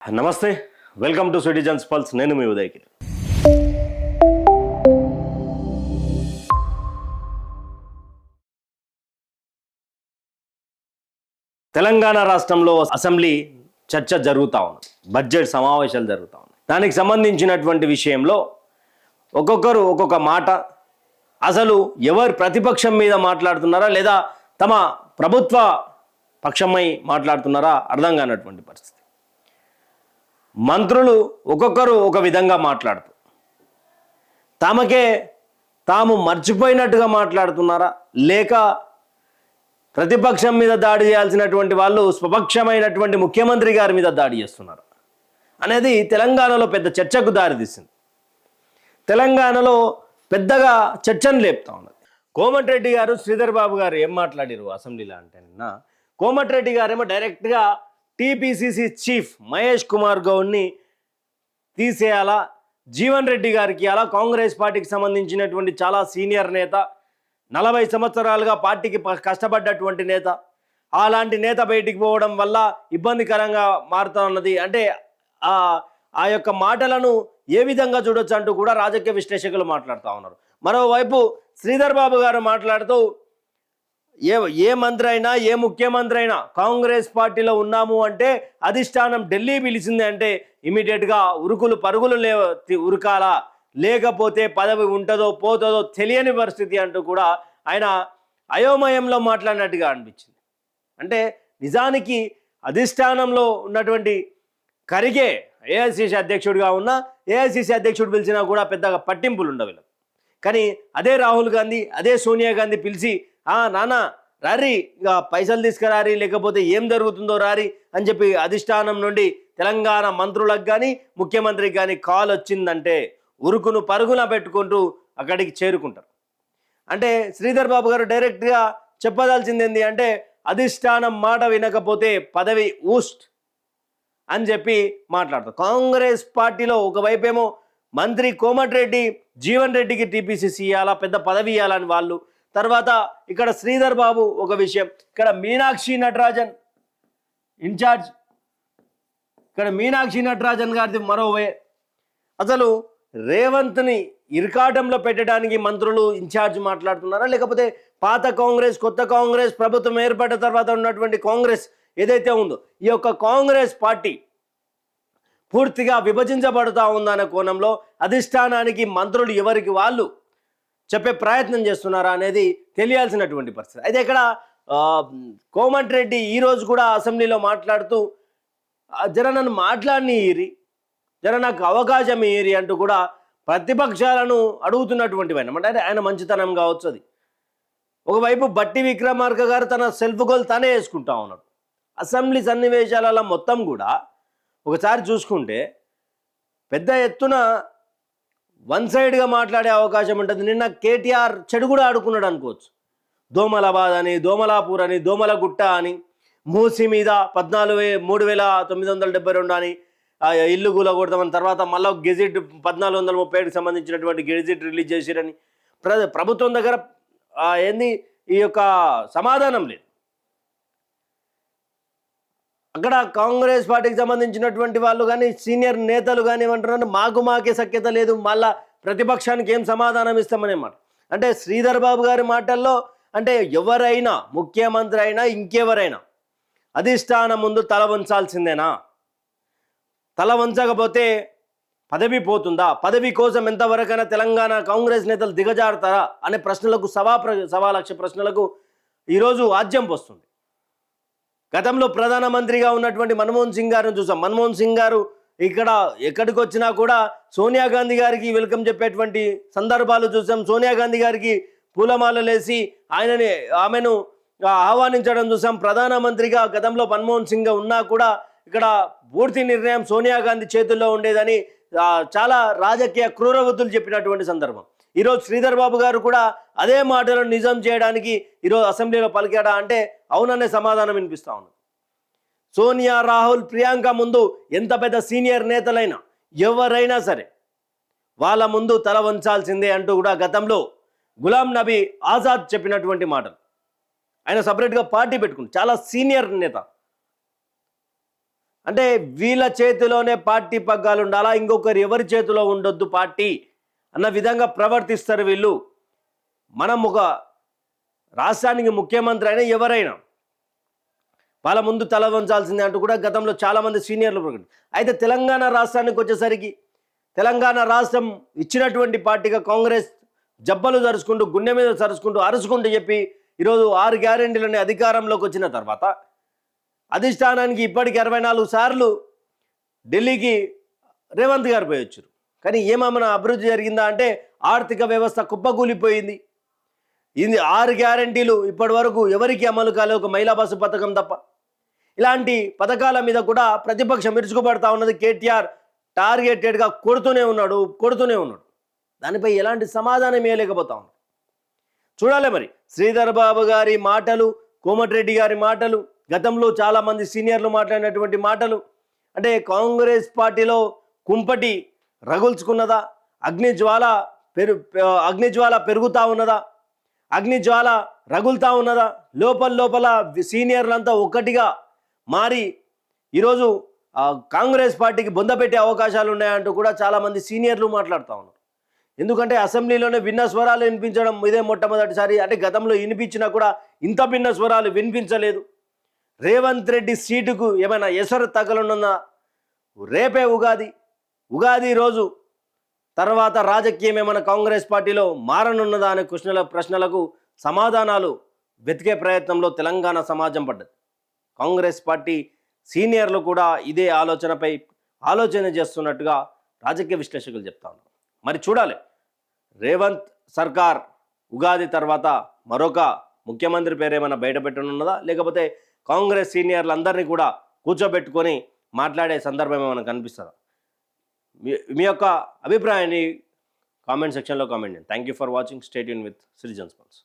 నమస్తే, welcome to citizens pulse. నేను మీ ఉదయ్కి. తెలంగాణ రాష్ట్రంలో అసెంబ్లీ చర్చ జరుగుతూ ఉంది, బడ్జెట్ సమావేశాలు జరుగుతూ ఉన్నాయి. దానికి సంబంధించినటువంటి విషయంలో ఒక్కొక్కరు ఒక్కొక్క మాట, అసలు ఎవరు ప్రతిపక్షం మీద మాట్లాడుతున్నారా లేదా తమ ప్రభుత్వ పక్షమై మాట్లాడుతున్నారా అర్థం కానటువంటి పరిస్థితి. మంత్రులు ఒక్కొక్కరు ఒక విధంగా మాట్లాడుతూ తమకే తాము మర్చిపోయినట్టుగా మాట్లాడుతున్నారా, లేక ప్రతిపక్షం మీద దాడి చేయాల్సినటువంటి వాళ్ళు స్వపక్షమైనటువంటి ముఖ్యమంత్రి గారి మీద దాడి చేస్తున్నారు అనేది తెలంగాణలో పెద్ద చర్చకు దారితీసింది. తెలంగాణలో పెద్దగా చర్చను లేపుతా ఉన్నది. కోమటిరెడ్డి గారు, శ్రీధర్ బాబు గారు ఏం మాట్లాడారు అసెంబ్లీలో అంటే, నిన్న కోమటిరెడ్డి గారేమో డైరెక్ట్గా టీపీసీసీ చీఫ్ మహేష్ కుమార్ గౌడ్ని తీసేయాలా, జీవన్ రెడ్డి గారికి అలా కాంగ్రెస్ పార్టీకి సంబంధించినటువంటి చాలా సీనియర్ నేత, 40 సంవత్సరాలుగా పార్టీకి కష్టపడ్డటువంటి నేత, అలాంటి నేత బయటికి పోవడం వల్ల ఇబ్బందికరంగా మారుతూ ఉన్నది అంటే ఆ యొక్క మాటలను ఏ విధంగా చూడొచ్చు అంటూ కూడా రాజకీయ విశ్లేషకులు మాట్లాడుతూ ఉన్నారు. మరోవైపు శ్రీధర్ బాబు గారు మాట్లాడుతూ ఏ మంత్రి అయినా ఏ ముఖ్యమంత్రి అయినా కాంగ్రెస్ పార్టీలో ఉన్నాము అంటే అధిష్టానం ఢిల్లీ పిలిచింది అంటే ఇమీడియట్గా ఉరుకులు పరుగులు ఉరకాలా, లేకపోతే పదవి ఉంటుందో పోతుందో తెలియని పరిస్థితి అంటూ కూడా ఆయన అయోమయంలో మాట్లాడినట్టుగా అనిపించింది. అంటే నిజానికి అధిష్టానంలో ఉన్నటువంటి కరిగే ఏఐసిసి అధ్యక్షుడిగా ఉన్న ఏఐసిసి అధ్యక్షుడు పిలిచినా కూడా పెద్దగా పట్టింపులు ఉండవు. కానీ అదే రాహుల్ గాంధీ, అదే సోనియా గాంధీ పిలిచి నాన్న రారి, ఇక పైసలు తీసుకురారి, లేకపోతే ఏం జరుగుతుందో రారి అని చెప్పి అధిష్టానం నుండి తెలంగాణ మంత్రులకు కానీ ముఖ్యమంత్రికి కానీ కాల్ వచ్చిందంటే ఉరుకును పరుగున పెట్టుకుంటూ అక్కడికి చేరుకుంటారు. అంటే శ్రీధర్ బాబు గారు డైరెక్ట్గా చెప్పదలసింది ఏంటి అంటే, అధిష్టానం మాట వినకపోతే పదవి ఊస్ట్ అని చెప్పి మాట్లాడతారు. కాంగ్రెస్ పార్టీలో ఒకవైపేమో మంత్రి కోమటిరెడ్డి జీవన్ రెడ్డికి టీపీసీసీ ఇవ్వాలా, పెద్ద పదవి ఇవ్వాలని వాళ్ళు, తర్వాత ఇక్కడ శ్రీధర్ బాబు ఒక విషయం, ఇక్కడ మీనాక్షి నటరాజన్ ఇన్ఛార్జ్, ఇక్కడ మీనాక్షి నటరాజన్ గారిది మరోవే. అసలు రేవంత్ని ఇరకాటంలో పెట్టడానికి మంత్రులు ఇన్ఛార్జ్ మాట్లాడుతున్నారా, లేకపోతే పాత కాంగ్రెస్ కొత్త కాంగ్రెస్ ప్రభుత్వం ఏర్పడిన తర్వాత ఉన్నటువంటి కాంగ్రెస్ ఏదైతే ఉందో ఈ యొక్క కాంగ్రెస్ పార్టీ పూర్తిగా విభజించబడుతూ ఉందనే కోణంలో అధిష్టానానికి మంత్రులు ఎవరికి వాళ్ళు చెప్పే ప్రయత్నం చేస్తున్నారా అనేది తెలియాల్సినటువంటి పరిస్థితి. అయితే ఇక్కడ కోమటిరెడ్డి ఈరోజు కూడా అసెంబ్లీలో మాట్లాడుతూ జర నన్ను మాట్లాడిని జర నాకు అవకాశం ఇయ్యి అంటూ కూడా ప్రతిపక్షాలను అడుగుతున్నటువంటివి అంటే ఆయన మంచితనం కావచ్చు. అది ఒకవైపు బట్టి విక్రమార్క గారు తన సెల్ఫ్ గోల్ తనే వేసుకుంటా ఉన్నాడు. అసెంబ్లీ సన్నివేశాలలో మొత్తం కూడా ఒకసారి చూసుకుంటే పెద్ద ఎత్తున వన్ సైడ్గా మాట్లాడే అవకాశం ఉంటుంది. నిన్న కేటీఆర్ చెడు కూడా ఆడుకున్నాడు అనుకోవచ్చు. దోమలాబాద్ అని, దోమలాపూర్ అని, దోమలగుట్ట అని, మూసి మీద 3,972 అని ఇల్లు కూలగొడతామని, తర్వాత మళ్ళీ గెజిట్ 1437కి సంబంధించినటువంటి గెజిట్ రిలీజ్ చేసిరని ప్రభుత్వం దగ్గర ఏంది ఈ యొక్క సమాధానం లేదు. అక్కడ కాంగ్రెస్ పార్టీకి సంబంధించినటువంటి వాళ్ళు కానీ సీనియర్ నేతలు కానీ ఏమంటున్నారు, మాకే సఖ్యత లేదు, మళ్ళా ప్రతిపక్షానికి ఏం సమాధానం ఇస్తామనే మాట. అంటే శ్రీధర్ బాబు గారి మాటల్లో అంటే ఎవరైనా ముఖ్యమంత్రి అయినా ఇంకెవరైనా అధిష్టానం ముందు తల వంచాల్సిందేనా, తల వంచకపోతే పదవి పోతుందా, పదవి కోసం ఎంతవరకైనా తెలంగాణ కాంగ్రెస్ నేతలు దిగజారుతారా అనే ప్రశ్నలకు సవా లక్ష ప్రశ్నలకు ఈరోజు ఆజ్యం వస్తుంది. గతంలో ప్రధానమంత్రిగా ఉన్నటువంటి మన్మోహన్ సింగ్ గారిని చూసాం. మన్మోహన్ సింగ్ గారు ఇక్కడ ఎక్కడికి వచ్చినా కూడా సోనియా గాంధీ గారికి వెల్కమ్ చెప్పేటువంటి సందర్భాలు చూసాం. సోనియా గాంధీ గారికి పూలమాలలేసి ఆమెను ఆహ్వానించడం చూసాం. ప్రధానమంత్రిగా గతంలో మన్మోహన్ సింగ్ ఉన్నా కూడా ఇక్కడ పూర్తి నిర్ణయం సోనియా గాంధీ చేతుల్లో ఉండేదని చాలా రాజకీయ క్రూరవృత్తులు చెప్పినటువంటి సందర్భం. ఈరోజు శ్రీధర్ బాబు గారు కూడా అదే మాటలను నిజం చేయడానికి ఈరోజు అసెంబ్లీలో పలికాడా అంటే అవుననే సమాధానం వినిపిస్తూ ఉంది. సోనియా, రాహుల్, ప్రియాంక ముందు ఎంత పెద్ద సీనియర్ నేతలైనా ఎవరైనా సరే వాళ్ళ ముందు తల వంచాల్సిందే అంటూ కూడా గతంలో గులాం నబీ ఆజాద్ చెప్పినటువంటి మాటలు. ఆయన సపరేట్గా పార్టీ పెట్టుకుంటారు, చాలా సీనియర్ నేత. అంటే వీళ్ళ చేతిలోనే పార్టీ పగ్గాలు ఉండాలా, ఇంకొకరు ఎవరి చేతిలో ఉండొద్దు పార్టీ అన్న విధంగా ప్రవర్తిస్తారు వీళ్ళు. మనం ఒక రాష్ట్రానికి ముఖ్యమంత్రి అయినా ఎవరైనా వాళ్ళ ముందు తల వంచాల్సిందే అంటూ కూడా గతంలో చాలామంది సీనియర్లు అయితే తెలంగాణ రాష్ట్రానికి వచ్చేసరికి తెలంగాణ రాష్ట్రం ఇచ్చినటువంటి పార్టీగా కాంగ్రెస్ జబ్బలు జరుచుకుంటూ గుండె మీద జరుచుకుంటూ అరుచుకుంటూ చెప్పి ఈరోజు 6 గ్యారెంటీలని అధికారంలోకి వచ్చిన తర్వాత అధిష్టానానికి ఇప్పటికి 64 సార్లు ఢిల్లీకి రేవంత్ గారు పోయి వచ్చారు. కానీ ఏమన్నా అభివృద్ధి జరిగిందా అంటే ఆర్థిక వ్యవస్థ కుప్పకూలిపోయింది. ఇది 6 గ్యారెంటీలు ఇప్పటి వరకు ఎవరికి అమలు కాలే, ఒక మహిళా బస్సు పథకం తప్ప. ఇలాంటి పథకాల మీద కూడా ప్రతిపక్షం విరుచుకుపడతా ఉన్నది. కేటీఆర్ టార్గెటెడ్గా కొడుతూనే ఉన్నాడు. దానిపై ఎలాంటి సమాధానం ఇవ్వలేకపోతా ఉన్నాడు. చూడాలి మరి శ్రీధర్ బాబు గారి మాటలు, కోమటిరెడ్డి గారి మాటలు, గతంలో చాలామంది సీనియర్లు మాట్లాడినటువంటి మాటలు. అంటే కాంగ్రెస్ పార్టీలో కుంపటి రగుల్చుకున్నదా, అగ్నిజ్వాల పెరుగుతూ ఉన్నదా, అగ్నిజ్వాల రగులుతూ ఉన్నదా, లోపల సీనియర్లంతా ఒక్కటిగా మారి ఈరోజు కాంగ్రెస్ పార్టీకి బొందపెట్టే అవకాశాలు ఉన్నాయంటూ కూడా చాలామంది సీనియర్లు మాట్లాడుతూ ఉన్నారు. ఎందుకంటే అసెంబ్లీలోనే భిన్న స్వరాలు వినిపించడం ఇదే మొట్టమొదటిసారి. అంటే గతంలో వినిపించినా కూడా ఇంత భిన్న స్వరాలు వినిపించలేదు. రేవంత్ రెడ్డి సీటుకు ఏమైనా ఎసరు తగలనుందా? రేపే ఉగాది రోజు తర్వాత రాజకీయం ఏమైనా కాంగ్రెస్ పార్టీలో మారనున్నదా అనే ప్రశ్నలకు సమాధానాలు వెతికే ప్రయత్నంలో తెలంగాణ సమాజం పడ్డది. కాంగ్రెస్ పార్టీ సీనియర్లు కూడా ఇదే ఆలోచన చేస్తున్నట్టుగా రాజకీయ విశ్లేషకులు చెప్తా ఉన్నారు. మరి చూడాలి రేవంత్ సర్కార్ ఉగాది తర్వాత మరొక ముఖ్యమంత్రి పేరు ఏమైనా బయటపెట్టనున్నదా, లేకపోతే కాంగ్రెస్ సీనియర్లందరినీ కూడా కూర్చోబెట్టుకొని మాట్లాడే సందర్భం ఏమైనా కనిపిస్తుందా? మీ యొక్క అభిప్రాయాన్ని కామెంట్ సెక్షన్లో కామెంట్ చేయండి. Thank you for watching. Stay tune with citizens pulse.